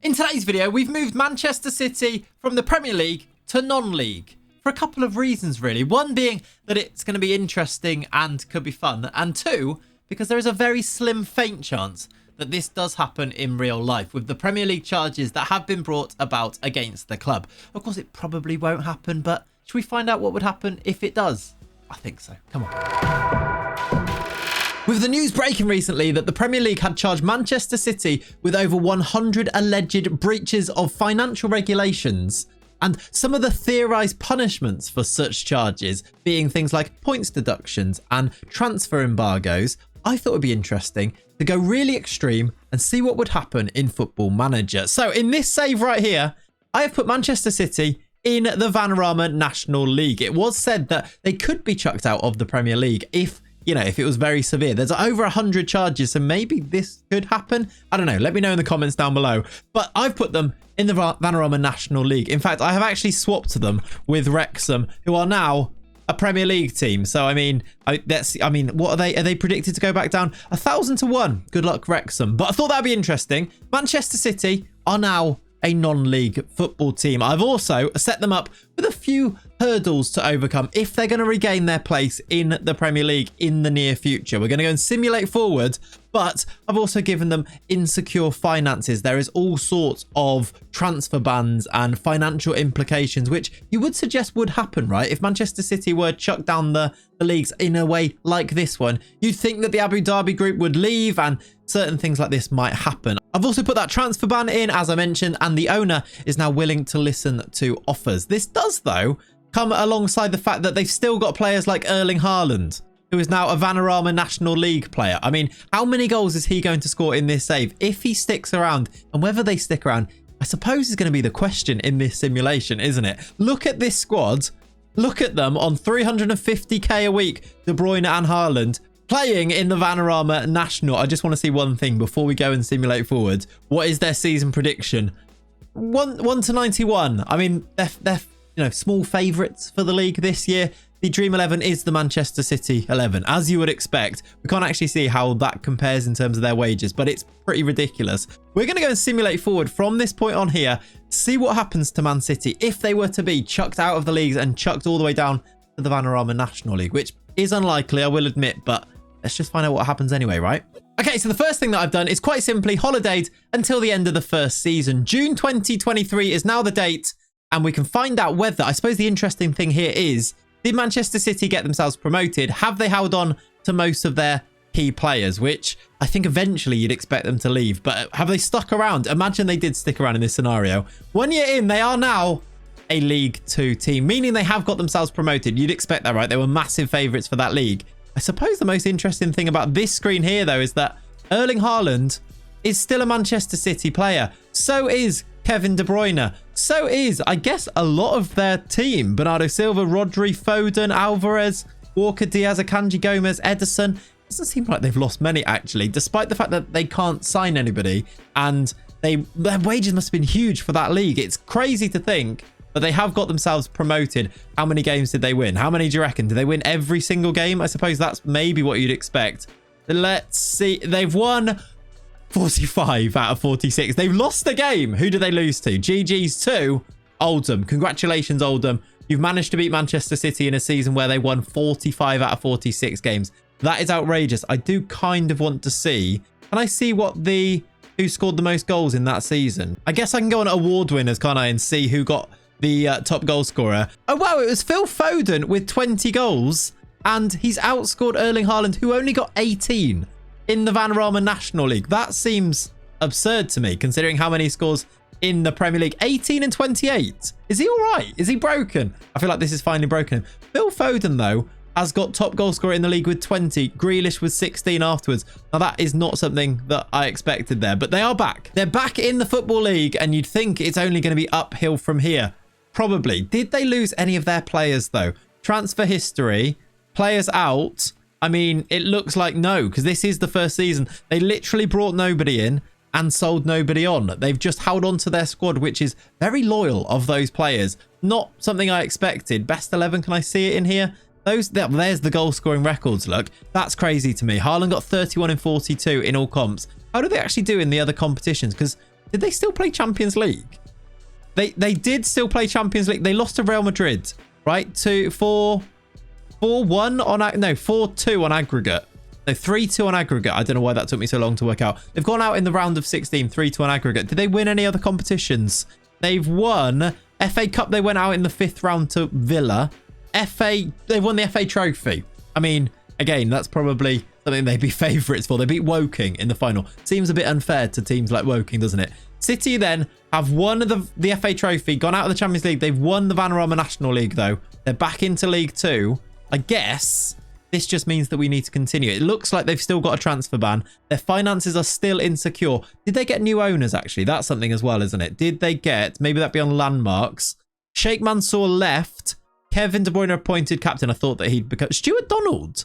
In today's video, we've moved Manchester City from the Premier League to non-league for a couple of reasons, really. One being that it's going to be interesting and could be fun. And two, because there is a very slim, faint chance that this does happen in real life with the Premier League charges that have been brought about against the club. Of course, it probably won't happen, but should we find out what would happen if it does? I think so. Come on. With the news breaking recently that the Premier League had charged Manchester City with over 100 alleged breaches of financial regulations, and some of the theorised punishments for such charges being things like points deductions and transfer embargoes, I thought it would be interesting to go really extreme and see what would happen in Football Manager. So in this save right here, I have put Manchester City in the Vanarama National League. It was said that they could be chucked out of the Premier League if it was very severe. There's over 100 charges, so maybe this could happen. I don't know. Let me know in the comments down below. But I've put them in the Vanarama National League. In fact, I have actually swapped them with Wrexham, who are now a Premier League team. So, I mean, what are they? Are they predicted to go back down? 1,000 to 1. Good luck, Wrexham. But I thought that'd be interesting. Manchester City are now a non-league football team. I've also set them up with a few hurdles to overcome if they're going to regain their place in the Premier League in the near future. We're going to go and simulate forward, but I've also given them insecure finances. There is all sorts of transfer bans and financial implications, which you would suggest would happen, right? If Manchester City were chucked down the leagues in a way like this one, you'd think that the Abu Dhabi group would leave and certain things like this might happen. I've also put that transfer ban in, as I mentioned, and the owner is now willing to listen to offers. This does, though, come alongside the fact that they've still got players like Erling Haaland, who is now a Vanarama National League player. I mean, how many goals is he going to score in this save if he sticks around? And whether they stick around, I suppose, is going to be the question in this simulation, isn't it? Look at this squad. Look at them on 350k a week, De Bruyne and Haaland, playing in the Vanarama National. I just want to see one thing before we go and simulate forward. What is their season prediction? 1 to 91. I mean, they're small favourites for the league this year. The Dream 11 is the Manchester City 11, as you would expect. We can't actually see how that compares in terms of their wages, but it's pretty ridiculous. We're going to go and simulate forward from this point on here, see what happens to Man City if they were to be chucked out of the leagues and chucked all the way down to the Vanarama National League, which is unlikely, I will admit, but let's just find out what happens anyway, right? Okay, so the first thing that I've done is quite simply holidayed until the end of the first season. June 2023 is now the date, and we can find out whether, I suppose the interesting thing here is, did Manchester City get themselves promoted? Have they held on to most of their key players, which I think eventually you'd expect them to leave, but have they stuck around? Imagine they did stick around in this scenario. 1 year in, they are now a League 2 team, meaning they have got themselves promoted. You'd expect that, right? They were massive favourites for that league. I suppose the most interesting thing about this screen here, though, is that Erling Haaland is still a Manchester City player. So is Kevin De Bruyne. So is, I guess, a lot of their team. Bernardo Silva, Rodri, Foden, Alvarez, Walker, Diaz, Akanji, Gomez, Ederson. Doesn't seem like they've lost many, actually, despite the fact that they can't sign anybody. And their wages must have been huge for that league. It's crazy to think that they have got themselves promoted. How many games did they win? How many do you reckon? Did they win every single game? I suppose that's maybe what you'd expect. Let's see. They've won 45 out of 46. They've lost a game. Who did they lose to? GG's to Oldham. Congratulations, Oldham. You've managed to beat Manchester City in a season where they won 45 out of 46 games. That is outrageous. I do kind of want to see. Can I see who scored the most goals in that season? I guess I can go on award winners, can't I, and see who got the top goal scorer. Oh, wow. It was Phil Foden with 20 goals, and he's outscored Erling Haaland, who only got 18 in the Vanarama National League. That seems absurd to me, considering how many he scores in the Premier League. 18 and 28. Is he all right? Is he broken? I feel like this is finally broken. Phil Foden, though, has got top goal scorer in the league with 20. Grealish with 16 afterwards. Now, that is not something that I expected there, but they are back. They're back in the Football League, and you'd think it's only going to be uphill from here. Probably. Did they lose any of their players, though? Transfer history, players out. I mean, it looks like no, because this is the first season. They literally brought nobody in and sold nobody on. They've just held on to their squad, which is very loyal of those players. Not something I expected. Best 11, can I see it in here? There's the goal scoring records. Look, that's crazy to me. Haaland got 31 in 42 in all comps. How do they actually do in the other competitions? Because Did they still play Champions League? They did still play Champions League. They lost to Real Madrid, right? 4-1 on... No, 4-2 on aggregate. No, 3-2 on aggregate. I don't know why that took me so long to work out. They've gone out in the round of 16, 3-2 on aggregate. Did they win any other competitions? They've won FA Cup. They went out in the 5th round to Villa. They won the FA Trophy. I mean, again, that's probably something they'd be favourites for. They beat Woking in the final. Seems a bit unfair to teams like Woking, doesn't it? City then have won the FA Trophy, gone out of the Champions League. They've won the Vanarama National League, though. They're back into League 2. I guess this just means that we need to continue. It looks like they've still got a transfer ban. Their finances are still insecure. Did they get new owners, actually? That's something as well, isn't it? Did they get... Maybe that'd be on landmarks. Sheikh Mansour left. Kevin De Bruyne appointed captain. I thought that he'd become... Stuart Donald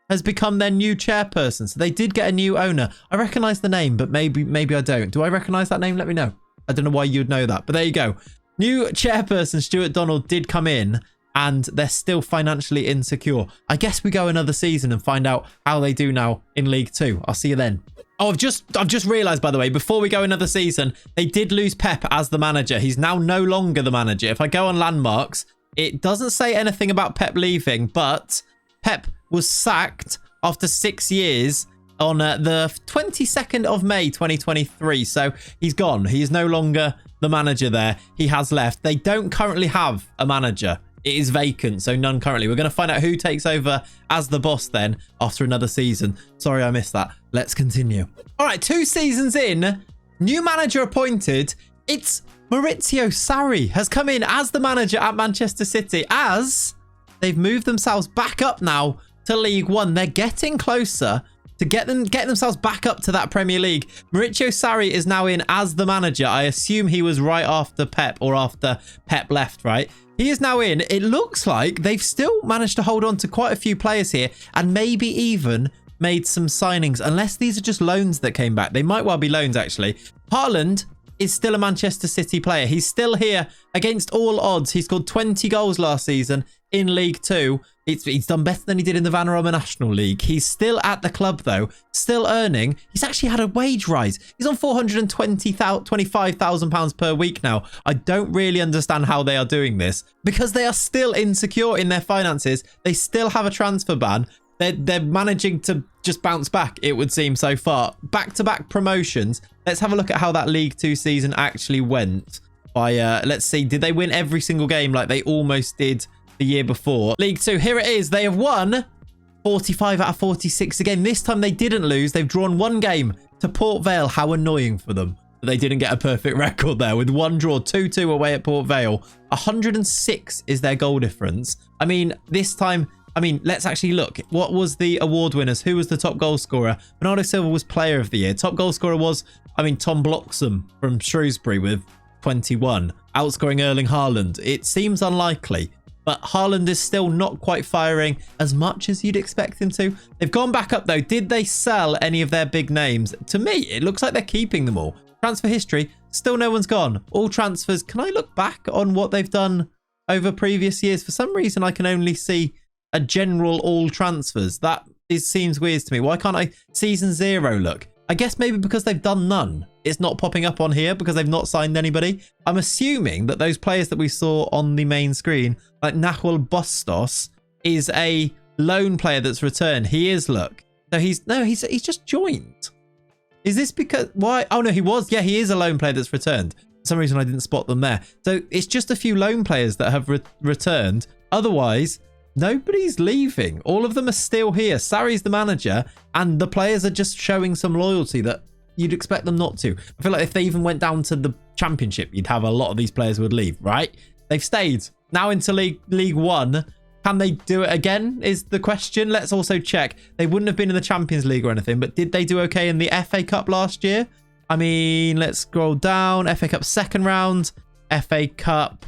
has become their new chairperson. So they did get a new owner. I recognise the name, but maybe I don't. Do I recognise that name? Let me know. I don't know why you'd know that, but there you go. New chairperson Stuart Donald did come in, and they're still financially insecure. I guess we go another season and find out how they do now in League 2. I'll see you then. Oh, I've just realised, by the way, before we go another season, they did lose Pep as the manager. He's now no longer the manager. If I go on landmarks, it doesn't say anything about Pep leaving, but Pep was sacked after 6 years on the 22nd of May 2023. So he's gone. He is no longer the manager there. He has left. They don't currently have a manager. It is vacant, so none currently. We're going to find out who takes over as the boss then after another season. Sorry, I missed that. Let's continue. All right, 2 seasons in, new manager appointed. It's Maurizio Sarri has come in as the manager at Manchester City, as they've moved themselves back up now to League 1. They're getting closer to getting themselves back up to that Premier League. Maurizio Sarri is now in as the manager. I assume he was right after Pep, or after Pep left, right? He is now in. It looks like they've still managed to hold on to quite a few players here, and maybe even made some signings, unless these are just loans that came back. They might well be loans, actually. Haaland is still a Manchester City player. He's still here against all odds. He scored 20 goals last season in League 2. He's done better than he did in the Vanarama National League. He's still at the club, though, still earning. He's actually had a wage rise. He's on £425,000 per week now. I don't really understand how they are doing this, because they are still insecure in their finances. They still have a transfer ban. They're managing to just bounce back, it would seem, so far. Back-to-back promotions. Let's have a look at how that League 2 season actually went. Let's see, did they win every single game like they almost did the year before? League 2, here it is. They have won 45 out of 46 again. This time they didn't lose. They've drawn 1 game to Port Vale. How annoying for them. They didn't get a perfect record there with 1 draw, 2-2 away at Port Vale. 106 is their goal difference. I mean, this time... I mean, let's actually look. What was the award winners? Who was the top goal scorer? Bernardo Silva was player of the year. Top goal scorer was, Tom Bloxham from Shrewsbury with 21, outscoring Erling Haaland. It seems unlikely, but Haaland is still not quite firing as much as you'd expect him to. They've gone back up, though. Did they sell any of their big names? To me, it looks like they're keeping them all. Transfer history, still no one's gone. All transfers. Can I look back on what they've done over previous years? For some reason, I can only see a general all transfers. Seems weird to me. Why can't I season 0 look? I guess maybe because they've done none. It's not popping up on here because they've not signed anybody. I'm assuming that those players that we saw on the main screen, like Nahuel Bustos, is a loan player that's returned. He is, look. So he's just joined. Is this because why? Oh no, he was. Yeah, he is a loan player that's returned. For some reason I didn't spot them there. So it's just a few loan players that have returned. Otherwise, nobody's leaving. All of them are still here. Sarri's the manager, and the players are just showing some loyalty that you'd expect them not to. I feel like if they even went down to the championship, you'd have a lot of these players would leave, right? They've stayed. Now into League 1. Can they do it again is the question. Let's also check. They wouldn't have been in the Champions League or anything, but did they do okay in the FA Cup last year? I mean, let's scroll down. FA Cup 2nd round. FA Cup...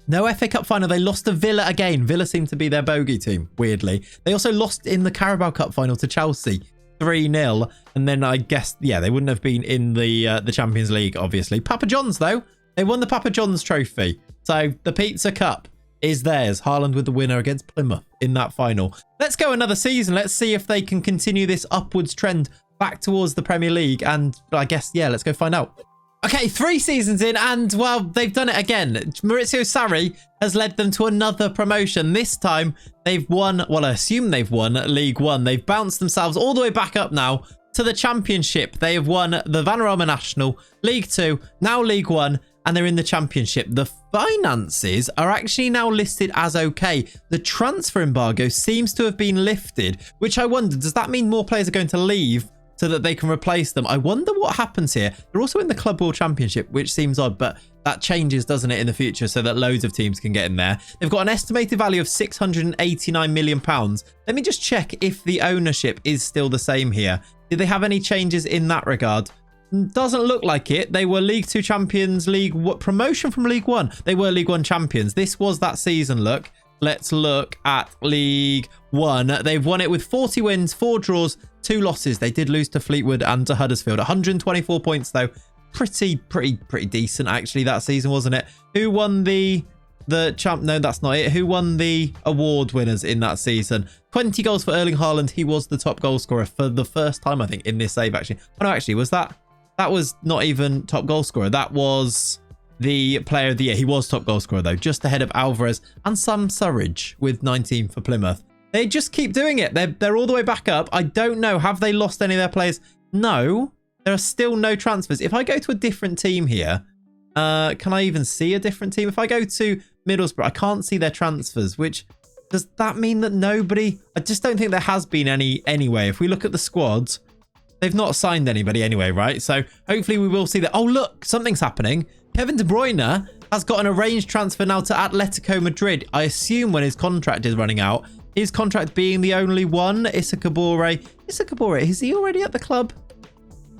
No FA Cup final. They lost to Villa again. Villa seemed to be their bogey team, weirdly. They also lost in the Carabao Cup final to Chelsea, 3-0. And then I guess, yeah, they wouldn't have been in the Champions League, obviously. Papa John's, though. They won the Papa John's trophy. So the Pizza Cup is theirs. Haaland with the winner against Plymouth in that final. Let's go another season. Let's see if they can continue this upwards trend back towards the Premier League. And I guess, yeah, let's go find out. Okay, 3 seasons in, and, well, they've done it again. Maurizio Sarri has led them to another promotion. This time, they've won, well, I assume they've won League One. They've bounced themselves all the way back up now to the Championship. They have won the Vanarama National, League 2, now League 1, and they're in the Championship. The finances are actually now listed as okay. The transfer embargo seems to have been lifted, which I wonder, does that mean more players are going to leave so that they can replace them? I wonder what happens here. They're also in the Club World Championship, which seems odd, but that changes, doesn't it, in the future, so that loads of teams can get in there. They've got an estimated value of £689 million. Let me just check if the ownership is still the same here. Did they have any changes in that regard? Doesn't look like it. They were League 2 champions, promotion from League 1. They were League 1 champions. This was that season, look. Let's look at League 1. They've won it with 40 wins, 4 draws, 2 losses. They did lose to Fleetwood and to Huddersfield. 124 points, though. Pretty decent, actually, that season, wasn't it? Who won the champ? No, that's not it. Who won the award winners in that season? 20 goals for Erling Haaland. He was the top goal scorer for the first time, I think, in this save, actually. Oh, no, actually, was that was not even top goal scorer. That was the player of the year. He was top goal scorer, though, just ahead of Alvarez and Sam Surridge with 19 for Plymouth. They just keep doing it. They're all the way back up. I don't know. Have they lost any of their players? No. There are still no transfers. If I go to a different team here, can I even see a different team? If I go to Middlesbrough, I can't see their transfers, which does that mean that nobody... I just don't think there has been any anyway. If we look at the squads, they've not signed anybody anyway, right? So hopefully we will see that. Oh, look, something's happening. Kevin De Bruyne has got an arranged transfer now to Atletico Madrid. I assume when his contract is running out. His contract being the only one. Issa Kabore, is he already at the club?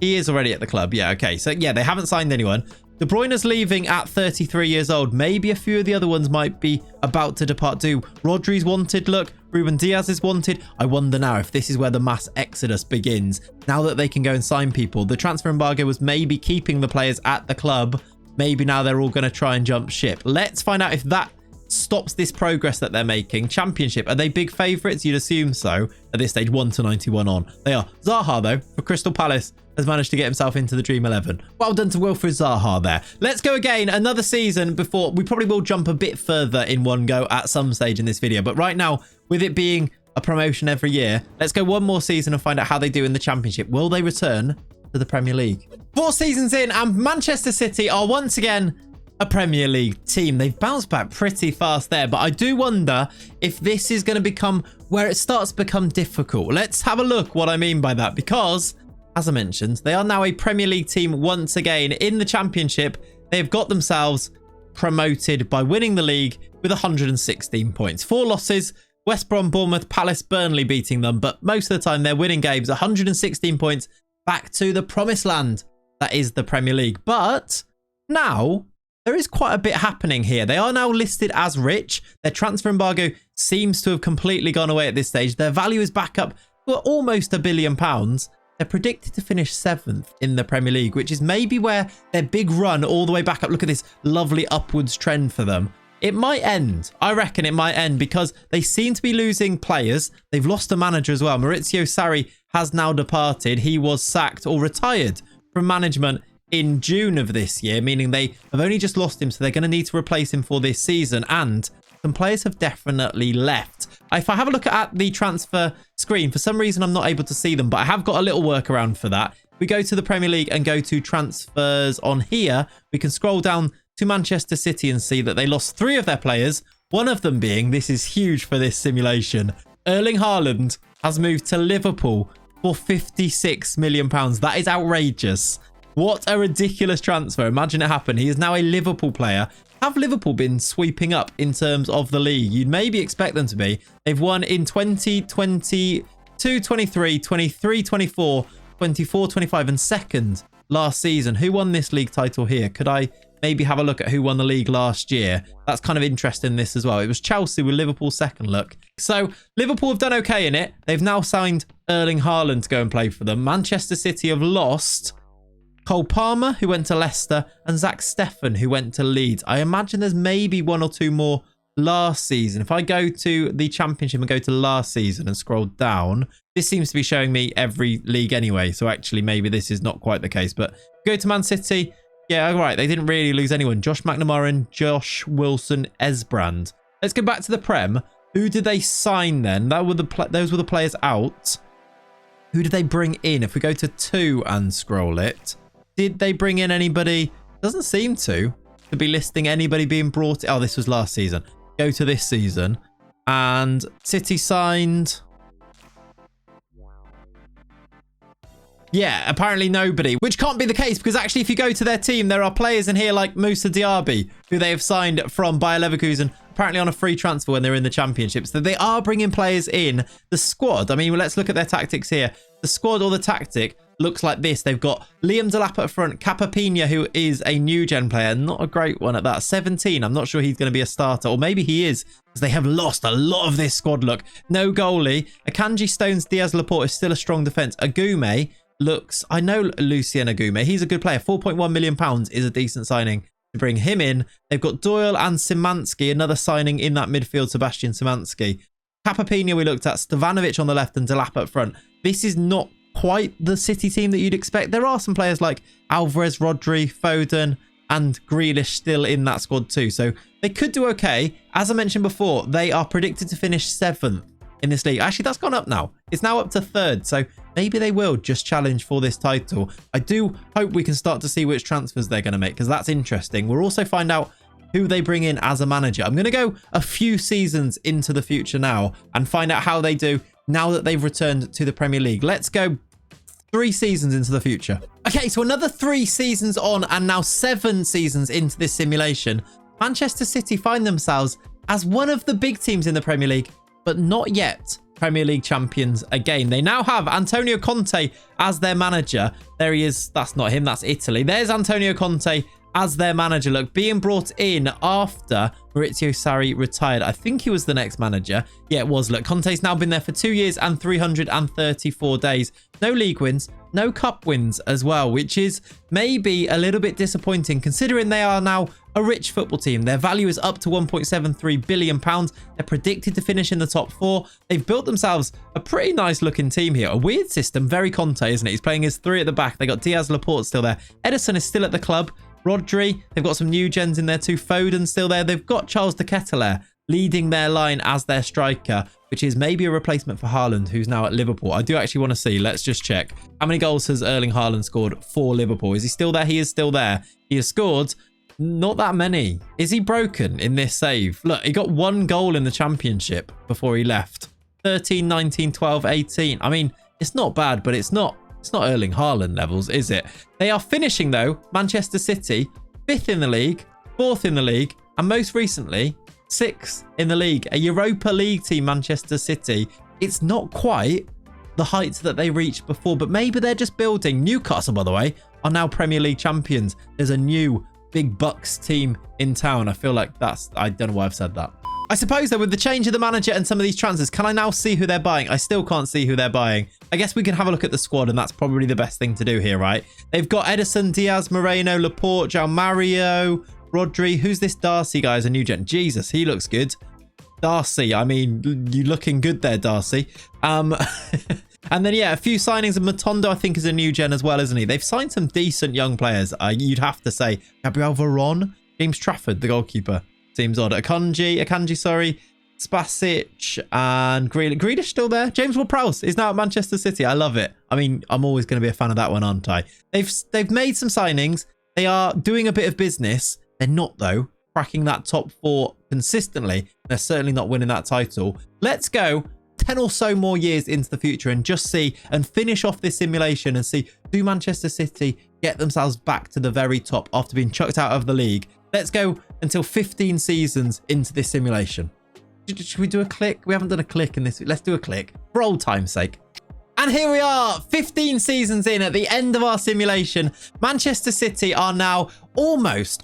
He is already at the club. Yeah, okay. So, yeah, they haven't signed anyone. De Bruyne's leaving at 33 years old. Maybe a few of the other ones might be about to depart too. Rodri's wanted, look. Ruben Diaz is wanted. I wonder now if this is where the mass exodus begins. Now that they can go and sign people. The transfer embargo was maybe keeping the players at the club. Maybe now they're all going to try and jump ship. Let's find out if that stops this progress that they're making. Championship, are they big favourites? You'd assume so. At this stage, 1-91 on. They are. Zaha, though, for Crystal Palace, has managed to get himself into the Dream 11. Well done to Wilfried Zaha there. Let's go again. Another season before... We probably will jump a bit further in one go at some stage in this video. But right now, with it being a promotion every year, let's go one more season and find out how they do in the Championship. Will they return to the Premier League? 4 seasons in, and Manchester City are once again a Premier League team. They've bounced back pretty fast there, but I do wonder if this is going to become where it starts to become difficult. Let's have a look what I mean by that, because as I mentioned, they are now a Premier League team once again in the Championship. They've got themselves promoted by winning the league with 116 points. 4 losses, West Brom, Bournemouth, Palace, Burnley beating them, but most of the time they're winning games. 116 points back to the promised land that is the Premier League. But now there is quite a bit happening here. They are now listed as rich. Their transfer embargo seems to have completely gone away at this stage. Their value is back up to almost £1 billion. They're predicted to finish 7th in the Premier League, which is maybe where their big run all the way back up. Look at this lovely upwards trend for them. It might end. I reckon it might end because they seem to be losing players. They've lost a manager as well. Maurizio Sarri has now departed. He was sacked or retired from management in June of this year, meaning they have only just lost him, so they're going to need to replace him for this season, and some players have definitely left. If I have a look at the transfer screen, for some reason I'm not able to see them, but I have got a little workaround for that. We go to the Premier League and go to transfers on here. We can scroll down to Manchester City and see that they lost 3 of their players, one of them being, this is huge for this simulation, Erling Haaland has moved to Liverpool for £56 million. That is outrageous. What a ridiculous transfer. Imagine it happened. He is now a Liverpool player. Have Liverpool been sweeping up in terms of the league? You'd maybe expect them to be. They've won in 2022, 23, 23, 24, 24, 25 and second last season. Who won this league title here? Could I maybe have a look at who won the league last year? That's kind of interesting, this as well. It was Chelsea with Liverpool second, look. So Liverpool have done okay in it. They've now signed Erling Haaland to go and play for them. Manchester City have lost Cole Palmer, who went to Leicester, and Zach Steffen, who went to Leeds. I imagine there's maybe 1 or 2 more last season. If I go to the Championship and go to last season and scroll down, this seems to be showing me every league anyway. So actually, maybe this is not quite the case. But go to Man City, Yeah, right. They didn't really lose anyone. Josh McNamara, Josh Wilson, Esbrand. Let's go back to the Prem. Who did they sign then? Those were the players out. Who did they bring in? If we go to 2 and scroll it, did they bring in anybody? Doesn't seem to be listing anybody being brought in. Oh, this was last season. Go to this season. And City signed... Yeah, apparently nobody, which can't be the case because actually if you go to their team, there are players in here like Moussa Diaby, who they have signed from Bayer Leverkusen, apparently on a free transfer when they're in the championship. So they are bringing players in. The squad, I mean, let's look at their tactics here. The squad or the tactic looks like this. They've got Liam Delap at front, Capapina, who is a new gen player, not a great one at that, 17. I'm not sure he's going to be a starter, or maybe he is, because they have lost a lot of this squad look. No goalie. Akanji, Stones, Diaz, Laporte is still a strong defence. Agume looks, I know Lucien Agume, he's a good player. £4.1 million is a decent signing to bring him in. They've got Doyle and Szymanski, another signing in that midfield, Sebastian Szymanski. Capapina we looked at, Stevanovic on the left and Delap up front. This is not quite the City team that you'd expect. There are some players like Alvarez, Rodri, Foden and Grealish still in that squad too. So they could do okay. As I mentioned before, they are predicted to finish 7th in this league. Actually, that's gone up now. It's now up to 3rd. So maybe they will just challenge for this title. I do hope we can start to see which transfers they're going to make because that's interesting. We'll also find out who they bring in as a manager. I'm going to go a few seasons into the future now and find out how they do now that they've returned to the Premier League. Let's go 3 seasons into the future. Okay, so another 3 seasons on and now 7 seasons into this simulation. Manchester City find themselves as one of the big teams in the Premier League, but not yet Premier League champions again. They now have Antonio Conte as their manager. There he is. That's not him. That's Italy. There's Antonio Conte as their manager. Look, being brought in after Maurizio Sarri retired. I think he was the next manager. Yeah, it was. Look, Conte's now been there for 2 years and 334 days. No league wins, no cup wins as well, which is maybe a little bit disappointing considering they are now a rich football team. Their value is up to £1.73 billion. They're predicted to finish in the top 4. They've built themselves a pretty nice looking team here. A weird system, very Conte, isn't it? He's playing his 3 at the back. They got Diaz, Laporte still there. Edison is still at the club. Rodri, they've got some new gens in there too. Foden still there. They've got Charles de Ketelaere leading their line as their striker, which is maybe a replacement for Haaland, who's now at Liverpool. I do actually want to see. Let's just check. How many goals has Erling Haaland scored for Liverpool? Is he still there? He is still there. He has scored not that many. Is he broken in this save? Look, he got 1 goal in the championship before he left. 13, 19, 12, 18. I mean, it's not bad, but it's not Erling Haaland levels, is it? They are finishing, though, Manchester City, 5th in the league, 4th in the league, and most recently, 6th in the league. A Europa League team, Manchester City. It's not quite the heights that they reached before, but maybe they're just building. Newcastle, by the way, are now Premier League champions. There's a new big Bucks team in town. I feel like that's... I don't know why I've said that. I suppose, though, with the change of the manager and some of these transfers, can I now see who they're buying? I still can't see who they're buying. I guess we can have a look at the squad, and that's probably the best thing to do here, right? They've got Edison, Diaz, Moreno, Laporte, João Mario, Rodri. Who's this Darcy guy as a new gen? Jesus, he looks good. Darcy, I mean, you're looking good there, Darcy. And then, yeah, a few signings. And Matondo, I think, is a new gen as well, isn't he? They've signed some decent young players, you'd have to say. Gabriel Veron, James Trafford, the goalkeeper. Seems odd. Akanji, sorry. Spasic and Grealish still there. James Ward-Prowse is now at Manchester City. I love it. I mean, I'm always going to be a fan of that one, aren't I? They've made some signings. They are doing a bit of business. They're not, though, cracking that top 4 consistently. They're certainly not winning that title. Let's go 10 or so more years into the future and just see and finish off this simulation and see, do Manchester City get themselves back to the very top after being chucked out of the league? Let's go until 15 seasons into this simulation. Should we do a click? We haven't done a click in this. Let's do a click for old time's sake. And here we are, 15 seasons in at the end of our simulation. Manchester City are now almost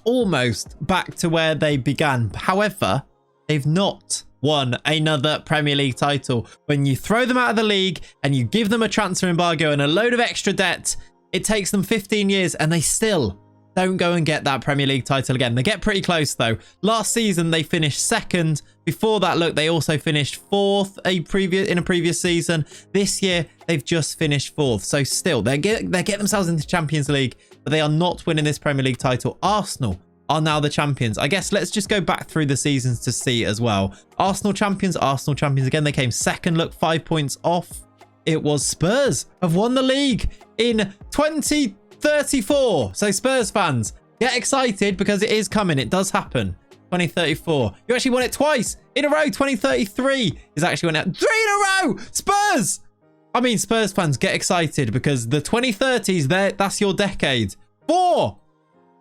back to where they began. However, they've not won another Premier League title. When you throw them out of the league and you give them a transfer embargo and a load of extra debt, it takes them 15 years and they still don't go and get that Premier League title again. They get pretty close though. Last season they finished second. Before that, look, they also finished fourth in a previous season. This year they've just finished fourth. So still, they get themselves into Champions League, but they are not winning this Premier League title. Arsenal are now the champions. I guess let's just go back through the seasons to see as well. Arsenal champions again. They came second. Look, 5 points off. It was Spurs have won the league in 2034. So Spurs fans, get excited because it is coming. It does happen. 2034. You actually won it twice in a row. 2033 is actually won it 3 in a row. Spurs. I mean, Spurs fans, get excited because the 2030s, that's your decade. 4.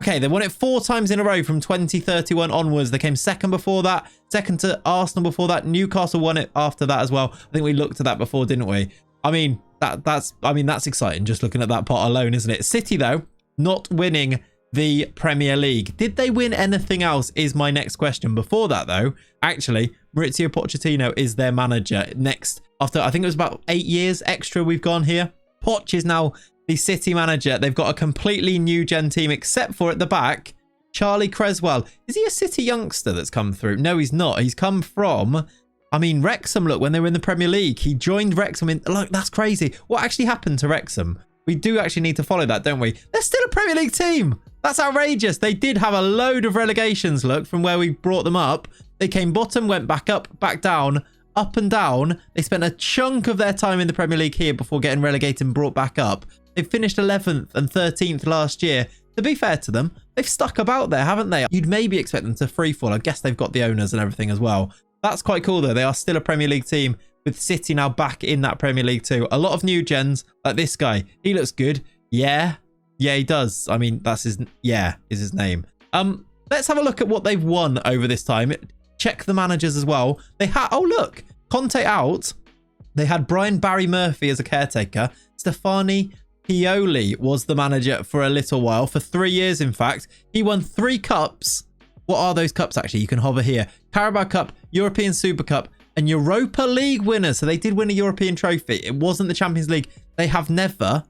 Okay, they won it 4 times in a row from 2031 onwards. They came second before that, second to Arsenal before that. Newcastle won it after that as well. I think we looked at that before, didn't we? I mean, that's exciting just looking at that part alone, isn't it? City, though, not winning the Premier League. Did they win anything else is my next question. Before that, though, actually, Maurizio Pochettino is their manager next. After, I think it was about 8 years extra we've gone here. Poch is now the City manager. They've got a completely new gen team, except for at the back, Charlie Creswell. Is he a City youngster that's come through? No, he's not. He's come from, I mean, Wrexham. Look, when they were in the Premier League, he joined Wrexham in, look, that's crazy. What actually happened to Wrexham? We do actually need to follow that, don't we? They're still a Premier League team. That's outrageous. They did have a load of relegations, look, from where we brought them up. They came bottom, went back up, back down, up and down. They spent a chunk of their time in the Premier League here before getting relegated and brought back up. They finished 11th and 13th last year. To be fair to them, they've stuck about there, haven't they? You'd maybe expect them to free fall. I guess they've got the owners and everything as well. That's quite cool, though. They are still a Premier League team with City now back in that Premier League too. A lot of new gens, like this guy. He looks good. Yeah, he does. I mean, that's his, is his name. Let's have a look at what they've won over this time. Check the managers as well. They had, oh look, Conte out. They had Brian Barry Murphy as a caretaker. Stefani Pioli was the manager for a little while, for 3 years in fact. He won 3 cups. What are those cups actually? You can hover here. Carabao Cup, European Super Cup, and Europa League winners. So they did win a European trophy. It wasn't the Champions League. They have never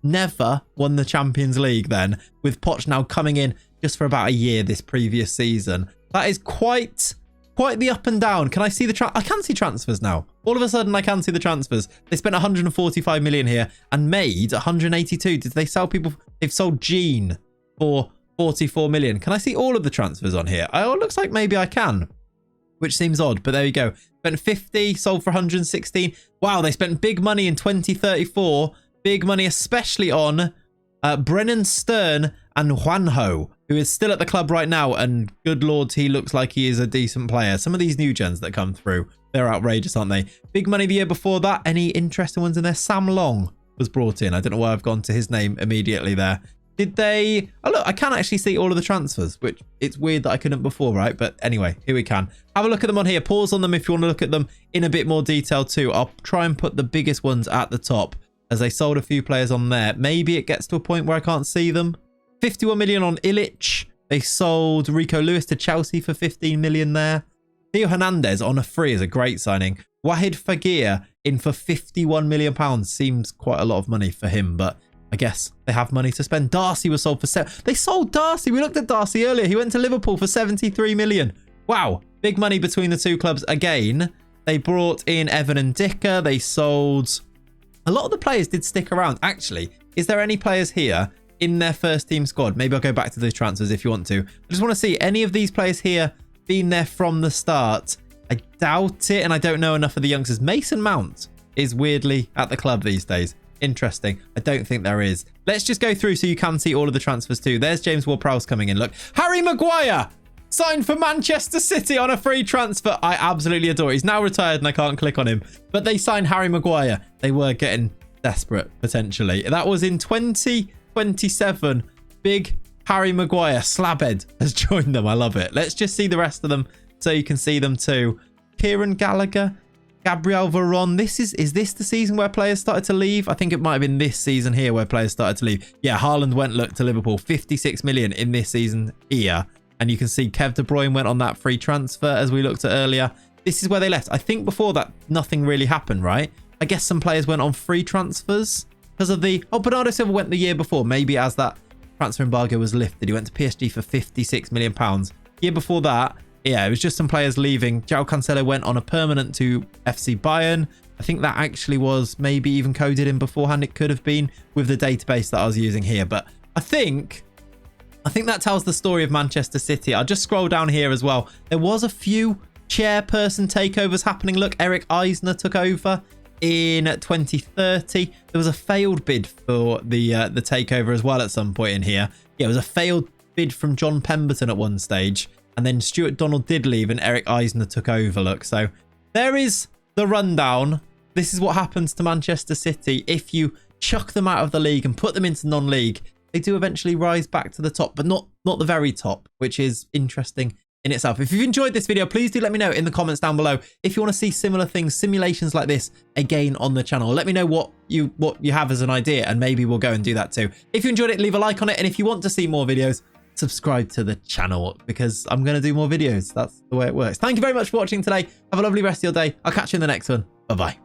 won the Champions League then, with Poch now coming in just for about a year this previous season. That is quite the up and down. Can I see the I can see transfers now. All of a sudden I can see the transfers. They spent 145 million here and made 182. Did they sell people? They've sold Gene for 44 million. Can I see all of the transfers on here? Oh, it looks like maybe I can, which seems odd, but there you go. Spent 50, sold for 116. Wow, they spent big money in 2034. Big money, especially on Brennan Stern and Juanjo, who is still at the club right now. And good lord, he looks like he is a decent player. Some of these new gens that come through, they're outrageous, aren't they? Big money the year before that. Any interesting ones in there? Sam Long was brought in. I don't know why I've gone to his name immediately there. Did they? Oh, look, I can actually see all of the transfers, which it's weird that I couldn't before, right? But anyway, here we can. Have a look at them on here. Pause on them if you want to look at them in a bit more detail too. I'll try and put the biggest ones at the top, as they sold a few players on there. Maybe it gets to a point where I can't see them. 51 million on Illich. They sold Rico Lewis to Chelsea for 15 million there. Theo Hernandez on a free is a great signing. Wahid Fagir in for 51 million pounds. Seems quite a lot of money for him, but I guess they have money to spend. Darcy was sold for They sold Darcy. We looked at Darcy earlier. He went to Liverpool for 73 million. Wow. Big money between the two clubs again. They brought in Evan and Dicker. They sold... A lot of the players did stick around. Actually, is there any players here in their first team squad? Maybe I'll go back to those transfers if you want to. I just want to see any of these players here been there from the start. I doubt it, and I don't know enough of the youngsters. Mason Mount is weirdly at the club these days. Interesting. I don't think there is. Let's just go through so you can see all of the transfers too. There's James Ward-Prowse coming in. Look, Harry Maguire signed for Manchester City on a free transfer. I absolutely adore it. He's now retired and I can't click on him. But they signed Harry Maguire. They were getting desperate, potentially. That was in 2027. Big Harry Maguire, slabhead, has joined them. I love it. Let's just see the rest of them so you can see them too. Kieran Gallagher, Gabriel Veron. Is this the season where players started to leave? I think it might have been this season here where players started to leave. Yeah, Haaland went, look, to Liverpool. 56 million in this season here. And you can see Kev De Bruyne went on that free transfer as we looked at earlier. This is where they left. I think before that, nothing really happened, right? I guess some players went on free transfers because of the... Oh, Bernardo Silva went the year before, maybe as that transfer embargo was lifted. He went to PSG for £56 million. Year before that, yeah, it was just some players leaving. João Cancelo went on a permanent to FC Bayern. I think that actually was maybe even coded in beforehand. It could have been with the database that I was using here. But I think that tells the story of Manchester City. I'll just scroll down here as well. There was a few chairperson takeovers happening. Look, Eric Eisner took over in 2030. There was a failed bid for the takeover as well at some point in here. Yeah, it was a failed bid from John Pemberton at one stage. And then Stuart Donald did leave and Eric Eisner took over. Look, so there is the rundown. This is what happens to Manchester City if you chuck them out of the league and put them into non-league. They do eventually rise back to the top, but not the very top, which is interesting in itself. If you've enjoyed this video, please do let me know in the comments down below if you want to see similar things, simulations like this again on the channel. Let me know what you have as an idea, and maybe we'll go and do that too. If you enjoyed it, leave a like on it, and if you want to see more videos, subscribe to the channel because I'm going to do more videos. That's the way it works. Thank you very much for watching today. Have a lovely rest of your day. I'll catch you in the next one. Bye-bye.